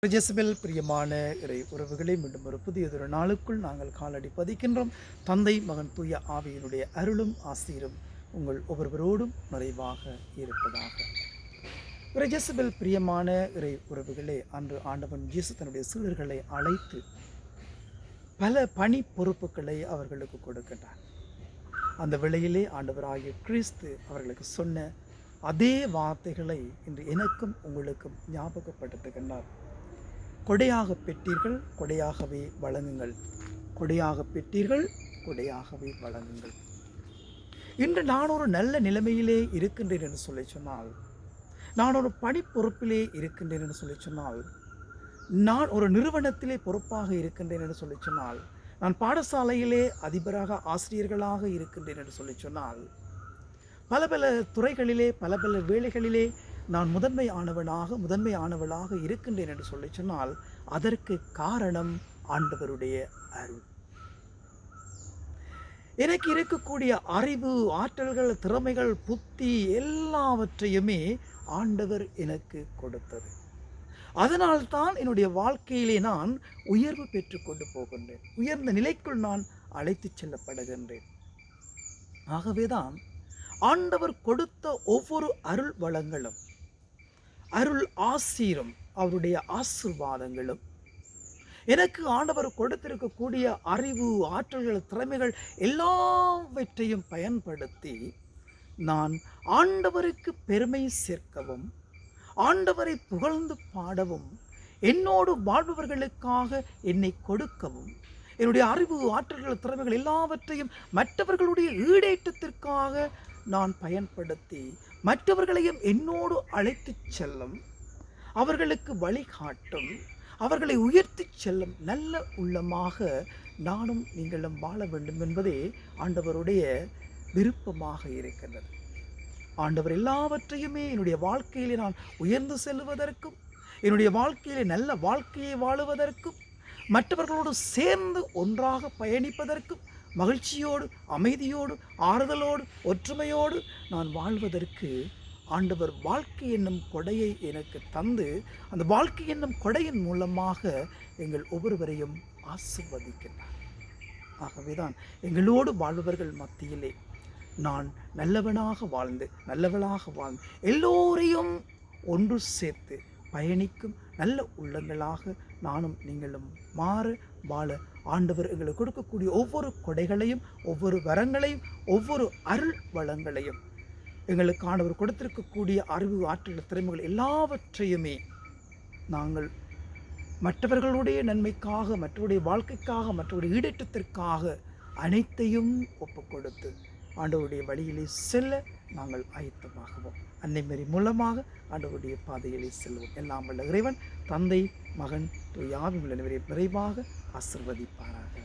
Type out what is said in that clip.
Jezebel பிரியமான இறை உறவுகளை மீண்டும் ஒரு புதியதொரு நாளுக்குள் நாங்கள் காலடி பதிக்கின்றோம். தந்தை மகன் தூய ஆவியினுடைய அருளும் ஆசீரும் உங்கள் ஒவ்வொருவரோடும் நிறைவாக இருப்பதாக. இறை ஜெசபெல் பிரியமான இறை உறவுகளே, அன்று ஆண்டவன் இயேசு தன்னுடைய சீடர்களை அழைத்து பல பணி பொறுப்புகளை அவர்களுக்கு கொடுக்கின்றார். அந்த வேளையிலே ஆண்டவராகிய கிறிஸ்து அவர்களுக்கு சொன்ன அதே வார்த்தைகளை இன்று எனக்கும் உங்களுக்கும் ஞாபகப்படுத்துகின்றார். கொடையாக பெற்றீர்கள், கொடையாகவே வழங்குங்கள். கொடையாக பெற்றீர்கள், கொடையாகவே வழங்குங்கள். இன்று நான் ஒரு நல்ல நிலைமையிலே இருக்கின்றேன் என்று சொல்லி சொன்னால், நான் ஒரு பணி பொறுப்பிலே இருக்கின்றேன் என்று சொல்லி சொன்னால், நான் ஒரு நிறுவனத்திலே பொறுப்பாக இருக்கின்றேன் என்று சொல்லி சொன்னால், நான் பாடசாலையிலே அதிபராக ஆசிரியர்களாக இருக்கின்றேன் என்று சொல்லி சொன்னால், பல பல துறைகளிலே பல பல வேலைகளிலே நான் முதன்மை ஆனவளாக இருக்கின்றேன் என்று சொல்லி சொன்னால், அதற்கு காரணம் ஆண்டவருடைய அருள். எனக்கு இருக்கக்கூடிய அறிவு, ஆற்றல்கள், திறமைகள், புத்தி எல்லாவற்றையுமே ஆண்டவர் எனக்கு கொடுத்தது. அதனால்தான் என்னுடைய வாழ்க்கையிலே நான் உயர்வு பெற்று கொண்டு போகின்றேன். உயர்ந்த நிலைக்குள் நான் அழைத்து செல்லப்படுகின்றேன். ஆகவேதான் ஆண்டவர் கொடுத்த ஒவ்வொரு அருள் வளங்களும், அருள் ஆசீரும், அவருடைய ஆசீர்வாதங்களும், எனக்கு ஆண்டவர் கொடுத்திருக்கக்கூடிய அறிவு, ஆற்றல்கள், திறமைகள் எல்லாவற்றையும் பயன்படுத்தி நான் ஆண்டவருக்கு பெருமை சேர்க்கவும், ஆண்டவரை புகழ்ந்து பாடவும், என்னோடு வாழ்பவர்களுக்காக என்னை கொடுக்கவும், என்னுடைய அறிவு, ஆற்றல்கள், திறமைகள் எல்லாவற்றையும் மற்றவர்களுடைய ஈடேற்றத்திற்காக நான் பயன்படுத்தி மற்றவர்களையும் என்னோடு அழைத்து செல்லும், அவர்களுக்கு வழிகாட்டும், அவர்களை உயர்த்தி செல்லும் நல்ல உள்ளமாக நானும் நீங்களும் வாழ வேண்டும் என்பதே ஆண்டவருடைய விருப்பமாக இருக்கின்றது. ஆண்டவர் எல்லாவற்றையுமே என்னுடைய வாழ்க்கையிலே நான் உயர்ந்து செல்வதற்கும், என்னுடைய வாழ்க்கையிலே நல்ல வாழ்க்கையை வாழுவதற்கும், மற்றவர்களோடு சேர்ந்து ஒன்றாக பயணிப்பதற்கும், மகிழ்ச்சியோடு, அமைதியோடு, ஆறுதலோடு, ஒற்றுமையோடு நான் வாழ்வதற்கு ஆண்டவர் வாழ்க்கை என்னும் கொடையை எனக்கு தந்து, அந்த வாழ்க்கை என்னும் கொடையின் மூலமாக எங்கள் ஒவ்வொருவரையும் ஆசீர்வதிக்கின்றார். ஆகவேதான் எங்களோடு வாழ்பவர்கள் மத்தியிலே நான் நல்லவளாக வாழ்ந்து எல்லோரையும் ஒன்று சேர்த்து பயணிக்கும் நல்ல உள்ளங்களாக நானும் நீங்களும் மாற வாழ ஆண்டவர் எங்களுக்கு கொடுக்கக்கூடிய ஒவ்வொரு கொடைகளையும், ஒவ்வொரு வரங்களையும், ஒவ்வொரு அருள் வளங்களையும், எங்களுக்கு ஆண்டவர் கொடுத்திருக்கக்கூடிய அறிவு, ஆற்றல், திறமைகள் எல்லாவற்றையுமே நாங்கள் மற்றவர்களுடைய நன்மைக்காக, மற்றவருடைய வாழ்க்கைக்காக, மற்றவருடைய ஈடேற்றத்திற்காக அனைத்தையும் ஒப்புக் கொடுத்து ஆண்டவருடைய வழியிலே செல்ல நாங்கள் ஆயத்தமாகவும், அன்னை மேரி மூலமாக ஆண்டவருடைய பாதையிலே செல்வோம். எல்லாம் வல்ல இறைவன் தந்தை, மகன், தூய ஆவி நிறைவாக ஆசீர்வதிப்பாராக.